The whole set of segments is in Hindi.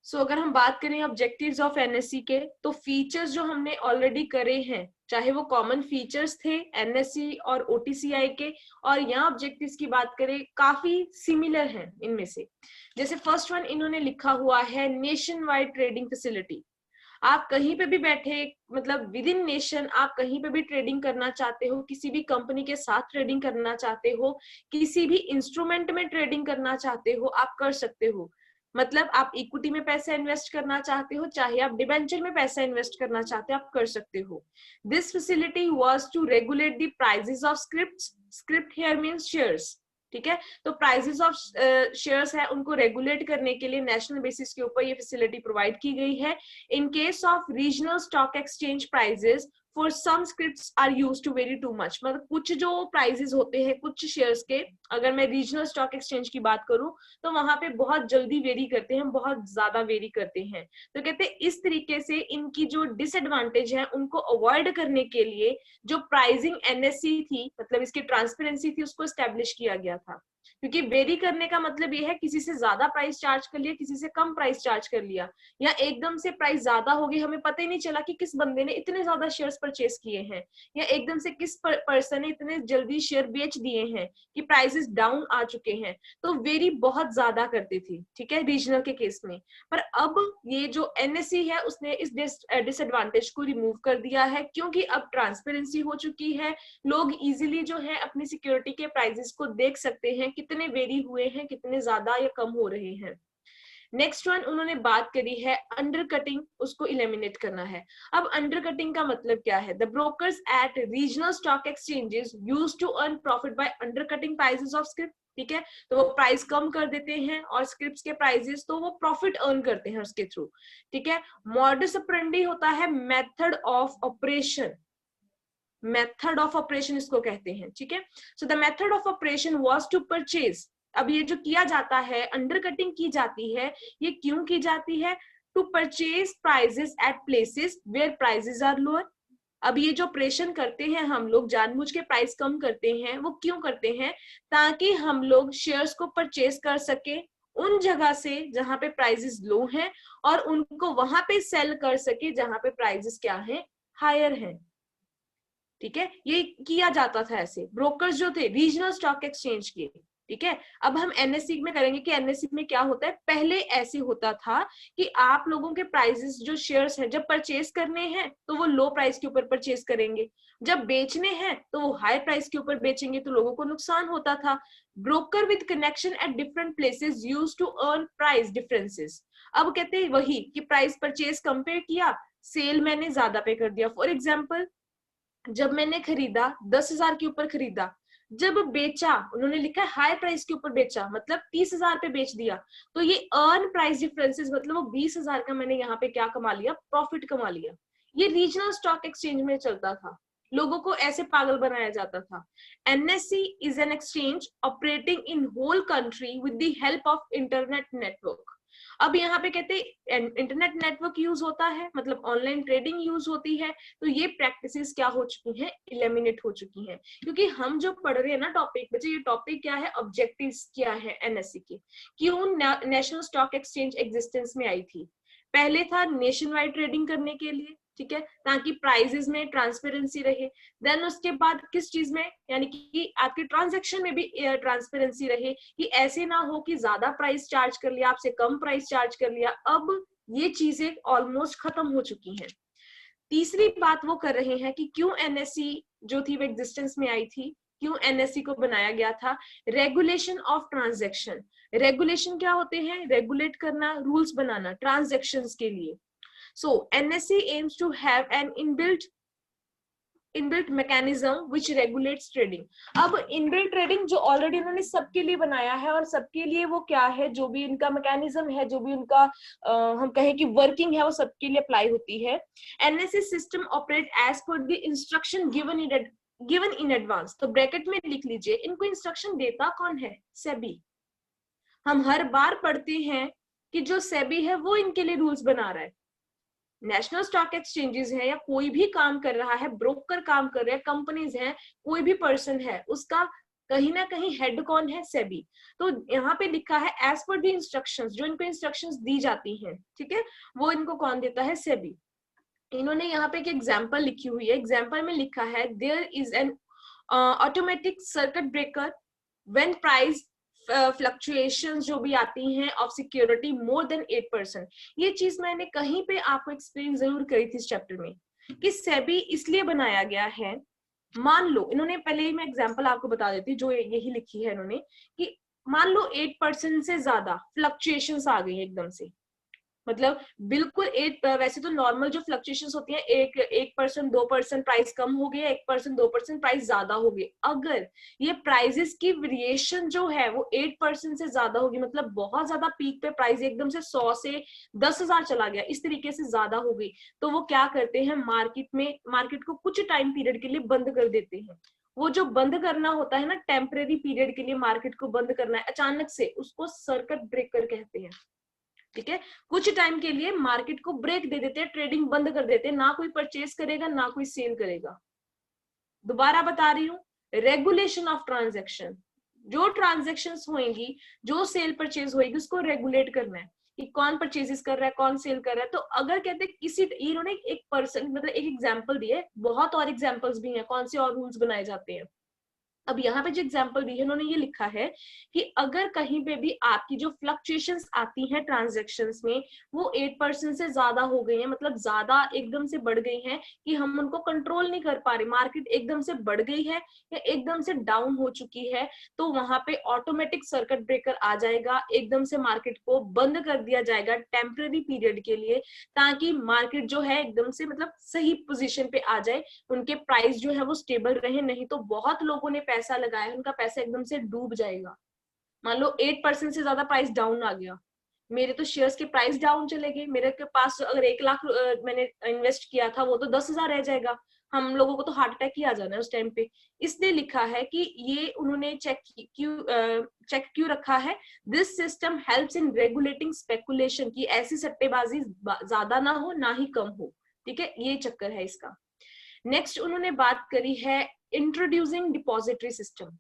अगर हम बात करें ऑब्जेक्टिव्स ऑफ एनएससी के, तो फीचर्स जो हमने ऑलरेडी करे हैं, चाहे वो कॉमन फीचर्स थे एनएससी और ओटीसीआई के, और यहाँ ऑब्जेक्टिव्स की बात करें काफी सिमिलर हैं इनमें से। जैसे फर्स्ट वन इन्होंने लिखा हुआ है नेशन वाइड ट्रेडिंग फैसिलिटी। आप कहीं पे भी बैठे, मतलब विद इन नेशन आप कहीं पे भी ट्रेडिंग करना चाहते हो, किसी भी कंपनी के साथ ट्रेडिंग करना चाहते हो, किसी भी इंस्ट्रूमेंट में ट्रेडिंग करना चाहते हो, आप कर सकते हो। मतलब आप इक्विटी में पैसा इन्वेस्ट करना चाहते हो, चाहे आप डिबेंचर में पैसा इन्वेस्ट करना चाहते हो, आप कर सकते हो। This facility was to regulate the prices of scripts. Script here means shares, ठीक है। तो प्राइसेस ऑफ शेयर्स है उनको रेगुलेट करने के लिए नेशनल बेसिस के ऊपर ये फैसिलिटी प्रोवाइड की गई है। In case of regional stock exchange prices for some scripts are used to vary too much. मतलब कुछ जो प्राइसेस होते हैं कुछ शेयर्स के, अगर मैं रीजनल स्टॉक एक्सचेंज की बात करूं तो वहां पे बहुत जल्दी वेरी करते हैं, बहुत ज्यादा वेरी करते हैं। तो कहते हैं इस तरीके से इनकी जो डिसएडवांटेज है उनको अवॉइड करने के लिए जो प्राइसिंग एनएससी थी, मतलब इसकी ट्रांसपेरेंसी थी, उसको एस्टेब्लिश किया गया था। क्योंकि वेरी करने का मतलब ये है किसी से ज्यादा प्राइस चार्ज कर लिया, किसी से कम प्राइस चार्ज कर लिया, या एकदम से प्राइस ज्यादा हो गई, हमें पता ही नहीं चला कि किस बंदे ने इतने ज्यादा शेयर्स परचेस किए हैं, या एकदम से किस पर्सन ने इतने जल्दी शेयर बेच दिए हैं कि प्राइसेस डाउन आ चुके हैं। तो वेरी बहुत ज्यादा करती थी, ठीक है, रीजनल के केस में। पर अब ये जो एनएससी है उसने इस डिसएडवांटेज को रिमूव कर दिया है, क्योंकि अब ट्रांसपेरेंसी हो चुकी है। लोग इजीली जो है अपनी सिक्योरिटी के प्राइसेस को देख सकते हैं, कितने वेरी हुए हैं, कितने ज्यादा या कम हो रहे हैं। नेक्स्ट वन उन्होंने बात करी है अंडरकटिंग, उसको इलिमिनेट करना है। अब अंडरकटिंग का मतलब क्या है? The brokers at regional stock exchanges used to earn profit by undercutting prices of script, ठीक है। तो वो प्राइस कम कर देते हैं और स्क्रिप्ट्स के प्राइसेस तो वो प्रॉफिट अर्न करते हैं उसके थ्रू, ठीक है। मॉडस ऑपरेंडी होता है method of operation, method of operation इसको कहते हैं, ठीक है। So the method of operation was to purchase. अब ये जो किया जाता है, अंडरकटिंग की जाती है, ये क्यों की जाती है? To purchase prices at places where prices are lower. अब ये जो ऑपरेशन करते हैं हम लोग, जानबूझ के प्राइस कम करते हैं, वो क्यों करते हैं? ताकि हम लोग शेयर्स को परचेज कर सके उन जगह से जहां पे प्राइसेस लो हैं, और उनको वहां पे सेल कर सके जहां पे प्राइसेस क्या है, हायर है, ठीक है। ये किया जाता था ऐसे, ब्रोकर्स जो थे रीजनल स्टॉक एक्सचेंज के, ठीक है। अब हम एनएससी में करेंगे कि एनएससी में क्या होता है। पहले ऐसे होता था कि आप लोगों के प्राइसेस जो शेयर्स हैं, जब परचेज करने हैं तो वो लो प्राइस के ऊपर परचेज करेंगे, जब बेचने हैं तो वो हाई प्राइस के ऊपर बेचेंगे, तो लोगों को नुकसान होता था। Broker with connection at different places used to earn price differences. अब कहते हैं वही कि प्राइस परचेज कंपेयर किया, सेल मैंने ज्यादा पे कर दिया। फॉर एग्जाम्पल, जब मैंने खरीदा 10,000 के ऊपर खरीदा, जब बेचा उन्होंने लिखा है हाई प्राइस के ऊपर बेचा, मतलब 30,000 पे बेच दिया, तो ये अर्न प्राइस डिफरेंसेस, मतलब वो 20,000 का मैंने यहाँ पे क्या कमा लिया, प्रॉफिट कमा लिया। ये रीजनल स्टॉक एक्सचेंज में चलता था, लोगों को ऐसे पागल बनाया जाता था। NSC is an exchange operating in whole country with the help of internet network. अब यहाँ पे कहते हैं इंटरनेट नेटवर्क यूज होता है, मतलब ऑनलाइन ट्रेडिंग यूज होती है। तो ये प्रैक्टिसेस क्या हो चुकी हैं, इलिमिनेट हो चुकी हैं। क्योंकि हम जो पढ़ रहे हैं ना टॉपिक, बच्चे ये टॉपिक क्या है, ऑब्जेक्टिव्स क्या है एनएससी की, क्यों नेशनल स्टॉक एक्सचेंज एग्जिस्टेंस में आई थी। पहले था नेशन वाइड ट्रेडिंग करने के लिए, ठीक है, ताकि प्राइजेस में ट्रांसपेरेंसी रहे। देन उसके बाद किस चीज में, यानी कि आपके ट्रांजैक्शन में भी ट्रांसपेरेंसी रहे, कि ऐसे ना हो कि ज्यादा प्राइस चार्ज कर लिया, आपसे कम प्राइस चार्ज कर लिया। अब ये चीजें ऑलमोस्ट खत्म हो चुकी हैं। तीसरी बात वो कर रहे हैं कि क्यों एनएससी जो थी वो एग्जिस्टेंस में आई थी, क्यों एनएससी को बनाया गया था। Regulation of transaction. रेगुलेशन क्या होते हैं, रेगुलेट करना, रूल्स बनाना ट्रांजैक्शंस के लिए। So NSE aims to have an inbuilt mechanism which regulates trading. अब इनबिल्ट ट्रेडिंग जो ऑलरेडी उन्होंने सबके लिए बनाया है, और सबके लिए वो क्या है, जो भी उनका मैकेनिज्म है, जो भी उनका हम कहें कि वर्किंग है, वो सबके लिए अप्लाई होती है। NSC system operate as per the instruction given in advance. तो ब्रैकेट में लिख लीजिए, इनको इंस्ट्रक्शन देता कौन है, सेबी। हम हर बार पढ़ते हैं कि जो सेबी है वो इनके लिए रूल्स बना रहा है। नेशनल स्टॉक एक्सचेंजेस है या कोई भी काम कर रहा है, ब्रोकर काम कर रहे हैं, कंपनीज हैं, कोई भी पर्सन है, उसका कहीं ना कहीं हेड कौन है, सेबी। तो यहाँ पे लिखा है एज पर द इंस्ट्रक्शंस, जो इनको इंस्ट्रक्शंस दी जाती हैं, ठीक है, वो इनको कौन देता है, सेबी। इन्होंने यहाँ पे एक एग्जाम्पल लिखी हुई है, एग्जाम्पल में लिखा है there is an automatic circuit breaker when price fluctuations जो भी आती हैं ऑफ सिक्योरिटी मोर देन 8%। ये चीज मैंने कहीं पे आपको एक्सप्लेन जरूर करी थी इस चैप्टर में, कि सेबी इसलिए बनाया गया है। मान लो, इन्होंने पहले ही मैं एग्जांपल आपको बता देती हूँ जो यही लिखी है इन्होंने, कि मान लो 8% से ज्यादा फ्लक्चुएशंस आ गई एकदम से, मतलब बिल्कुल वैसे तो नॉर्मल जो फ्लक्चुएशंस होती है 1% 2% प्राइस कम हो गया, 1% 2% प्राइस ज्यादा हो गई। अगर ये प्राइजेस की वेरिएशन जो है वो 8% से ज्यादा होगी, मतलब बहुत ज्यादा पीक पे प्राइस एकदम से 100 से 10,000 चला गया, इस तरीके से ज्यादा हो गई, तो वो क्या करते हैं, मार्केट को कुछ टाइम पीरियड के लिए बंद कर देते हैं। वो जो बंद करना होता है ना, टेम्परेरी पीरियड के लिए मार्केट को बंद करना है अचानक से, उसको सर्किट ब्रेकर कहते हैं। ठीक है, कुछ टाइम के लिए मार्केट को ब्रेक दे देते हैं, ट्रेडिंग बंद कर देते हैं, ना कोई परचेज करेगा ना कोई सेल करेगा। दोबारा बता रही हूँ, रेगुलेशन ऑफ ट्रांजैक्शन, जो ट्रांजैक्शंस होंगी, जो सेल परचेज होगी, उसको रेगुलेट करना है कि कौन परचेजेस कर रहा है, कौन सेल कर रहा है। तो अगर कहते हैं किसी, इन्होंने एक पर्सन मतलब एक एग्जांपल दिए, बहुत और एग्जांपल्स भी हैं कौन से और रूल्स बनाए जाते हैं। अब यहाँ पे जो एग्जांपल दी है उन्होंने ये लिखा है कि अगर कहीं पे भी आपकी जो फ्लक्चुएशंस आती हैं ट्रांजैक्शंस में, वो 8% से ज्यादा हो गई है, मतलब ज्यादा एकदम से बढ़ गई हैं कि हम उनको कंट्रोल नहीं कर पा रहे, मार्केट एकदम से बढ़ गई है या एकदम से डाउन हो चुकी है, तो वहां पे ऑटोमेटिक सर्किट ब्रेकर आ जाएगा, एकदम से मार्केट को बंद कर दिया जाएगा टेम्पररी पीरियड के लिए, ताकि मार्केट जो है एकदम से मतलब सही पोजिशन पे आ जाए, उनके प्राइस जो है वो स्टेबल रहे। नहीं तो बहुत लोगों ने पैसा लगाया, उनका पैसा एकदम से डूब जाएगा। मान लो 8% से ज्यादा प्राइस डाउन आ गया, मेरे तो शेयर्स के प्राइस डाउन चले गए, मेरे के पास अगर 1 लाख मैंने इन्वेस्ट किया था वो तो 10,000 रह जाएगा, हम लोगों को तो हार्ट अटैक ही आ जाना है उस टाइम पे। इसलिए लिखा है कि ये उन्होंने चेक क्यों रखा है, this system helps in regulating speculation, की ऐसी सट्टेबाजी ज्यादा ना हो ना ही कम हो। ठीक है, ये चक्कर है इसका। नेक्स्ट उन्होंने बात करी है introducing depository system.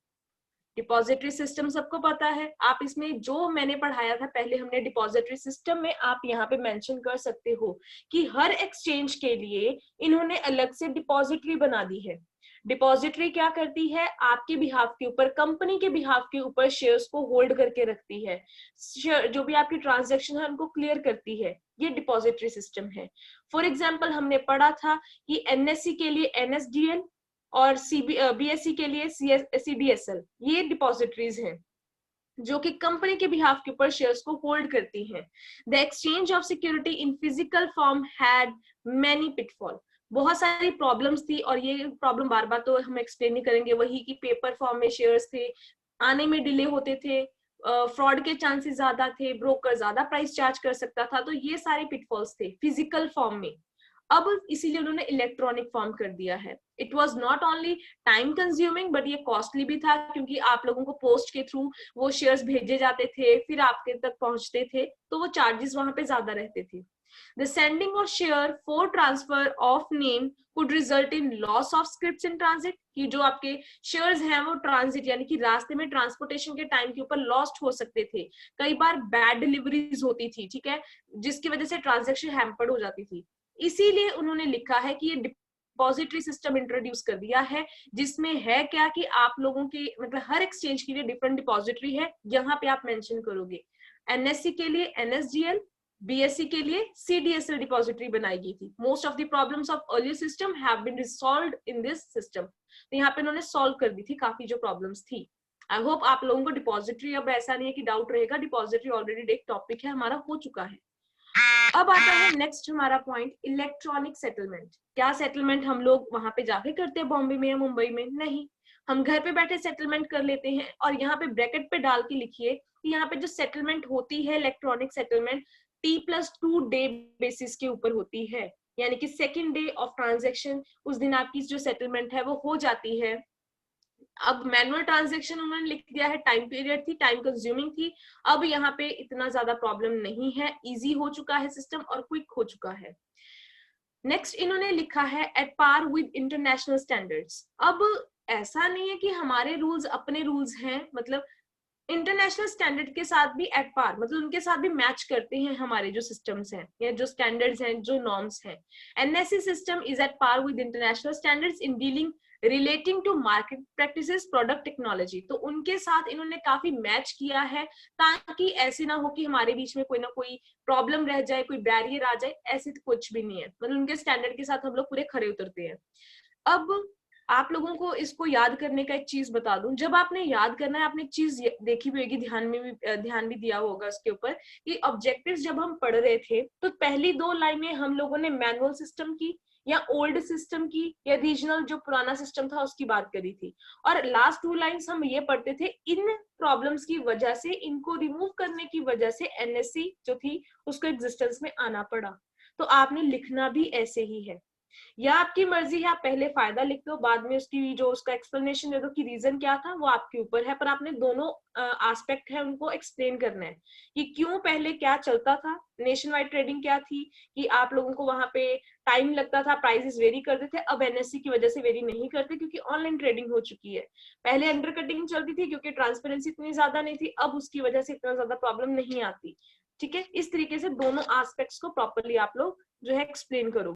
Depository system सबको पता है, आप इसमें जो मैंने पढ़ाया था पहले हमने डिपॉजिटरी सिस्टम में, आप यहाँ पे मेंशन कर सकते हो कि हर एक्सचेंज के लिए इन्होंने अलग से डिपॉजिटरी बना दी है। डिपॉजिटरी क्या करती है, आपके बिहाफ के ऊपर, कंपनी के बिहाफ के ऊपर शेयर्स को होल्ड करके रखती है, जो भी आपकी ट्रांजैक्शन है उनको क्लियर करती है, ये डिपॉजिटरी सिस्टम है। फॉर एग्जाम्पल हमने पढ़ा था कि एनएससी के लिए एनएसडीएल और बीएससी के लिए सीडीएसएल, ये डिपॉजिटरीज हैं जो कि कंपनी के बिहाफ के ऊपर शेयर्स को होल्ड करती हैं। The exchange of security in physical form had many pitfall, बहुत सारी प्रॉब्लम्स थी, और ये प्रॉब्लम बार बार तो हम एक्सप्लेन नहीं करेंगे, वही कि पेपर फॉर्म में शेयर्स थे, आने में डिले होते थे, फ्रॉड के चांसेस ज्यादा थे, ब्रोकर ज्यादा प्राइस चार्ज कर सकता था, तो ये सारे पिटफॉल्स थे फिजिकल फॉर्म में। अब इसीलिए उन्होंने इलेक्ट्रॉनिक फॉर्म कर दिया है। It was not only time consuming but ये कॉस्टली भी था, क्योंकि आप लोगों को पोस्ट के थ्रू वो शेयर्स भेजे जाते थे, फिर आपके तक पहुंचते थे, तो वो चार्जेस वहां पे ज्यादा रहते थे। The sending of share for transfer of name could result in loss of scripts in transit, कि जो आपके शेयर्स हैं वो ट्रांजिट यानी कि रास्ते में ट्रांसपोर्टेशन के टाइम के ऊपर लॉस्ट हो सकते थे। कई बार बैड डिलीवरीज होती थी, ठीक है, जिसकी वजह से ट्रांजेक्शन हैम्पर्ड हो जाती थी। इसीलिए उन्होंने लिखा है कि ये डिपॉजिटरी सिस्टम इंट्रोड्यूस कर दिया है, जिसमें है क्या कि आप लोगों के मतलब हर एक्सचेंज के लिए डिफरेंट डिपॉजिटरी है, यहाँ पे आप मेंशन करोगे। एनएससी के लिए एनएसडीएल, बीएससी के लिए सीडीएसएल डिपॉजिटरी बनाई गई थी। Most of the problems of earlier system have been resolved in this system, तो यहाँ पे उन्होंने सॉल्व कर दी थी काफी जो प्रॉब्लम्स थी। आई होप आप लोगों को डिपॉजिटरी अब ऐसा नहीं है कि डाउट रहेगा, डिपॉजिटरी ऑलरेडी एक टॉपिक है हमारा, हो चुका है। अब आता है नेक्स्ट हमारा पॉइंट, इलेक्ट्रॉनिक सेटलमेंट। क्या सेटलमेंट हम लोग वहां पे जाके करते हैं बॉम्बे में या मुंबई में? नहीं, हम घर पे बैठे सेटलमेंट कर लेते हैं। और यहाँ पे ब्रैकेट पे डाल के लिखिए कि यहाँ पे जो सेटलमेंट होती है electronic settlement T+2 day basis के ऊपर होती है, यानी कि सेकेंड डे ऑफ ट्रांजेक्शन उस दिन आपकी जो सेटलमेंट है वो हो जाती है। अब मैनुअल ट्रांजैक्शन उन्होंने लिख दिया है, टाइम पीरियड थी, टाइम कंज्यूमिंग थी, अब यहाँ पे इतना ज्यादा प्रॉब्लम नहीं है, इजी हो चुका है सिस्टम और क्विक हो चुका है। नेक्स्ट इन्होंने लिखा है at par with international standards. अब ऐसा नहीं है कि हमारे रूल्स अपने रूल्स हैं, मतलब इंटरनेशनल स्टैंडर्ड के साथ भी एट पार, मतलब उनके साथ भी मैच करते हैं हमारे जो सिस्टम्स हैं या जो स्टैंडर्ड्स हैं, जो नॉर्म्स हैं। NSC system is at par with international standards in dealing relating to market practices, product technology. तो उनके साथ इन्होंने काफी मैच किया है, ताकि ऐसे ना हो कि हमारे बीच में कोई ना कोई प्रॉब्लम रह जाए, कोई बैरियर आ जाए, ऐसे तो कुछ भी नहीं है। मतलब उनके स्टैंडर्ड के साथ हम लोग पूरे खरे उतरते हैं। अब आप लोगों को इसको याद करने का एक चीज बता दूं, जब आपने याद करना है, आपने एक चीज देखी भी होगी, ध्यान भी दिया होगा उसके ऊपर, कि ऑब्जेक्टिव्स जब हम पढ़ रहे थे तो पहली 2 लाइनें हम लोगों ने मैनुअल सिस्टम की या ओल्ड सिस्टम की या रीजनल जो पुराना सिस्टम था उसकी बात करी थी, और लास्ट 2 लाइंस हम ये पढ़ते थे इन प्रॉब्लम्स की वजह से, इनको रिमूव करने की वजह से एनएससी जो थी उसको एग्जिस्टेंस में आना पड़ा। तो आपने लिखना भी ऐसे ही है, या आपकी मर्जी है, आप पहले फायदा लिख दो, बाद में उसकी जो उसका एक्सप्लेनेशन दे दो कि रीजन क्या था, वो आपके ऊपर है। पर आपने दोनों एस्पेक्ट है उनको एक्सप्लेन करना है कि क्यों पहले क्या चलता था, नेशन वाइड ट्रेडिंग क्या थी, कि आप लोगों को वहां पे टाइम लगता था, प्राइसेस वेरी करते थे, अब एनएससी की वजह से वेरी नहीं करते क्योंकि ऑनलाइन ट्रेडिंग हो चुकी है। पहले अंडर कटिंग चलती थी क्योंकि ट्रांसपेरेंसी इतनी ज्यादा नहीं थी, अब उसकी वजह से इतना ज्यादा प्रॉब्लम नहीं आती। ठीक है, इस तरीके से दोनों एस्पेक्ट्स को प्रॉपरली आप लोग जो है एक्सप्लेन करो।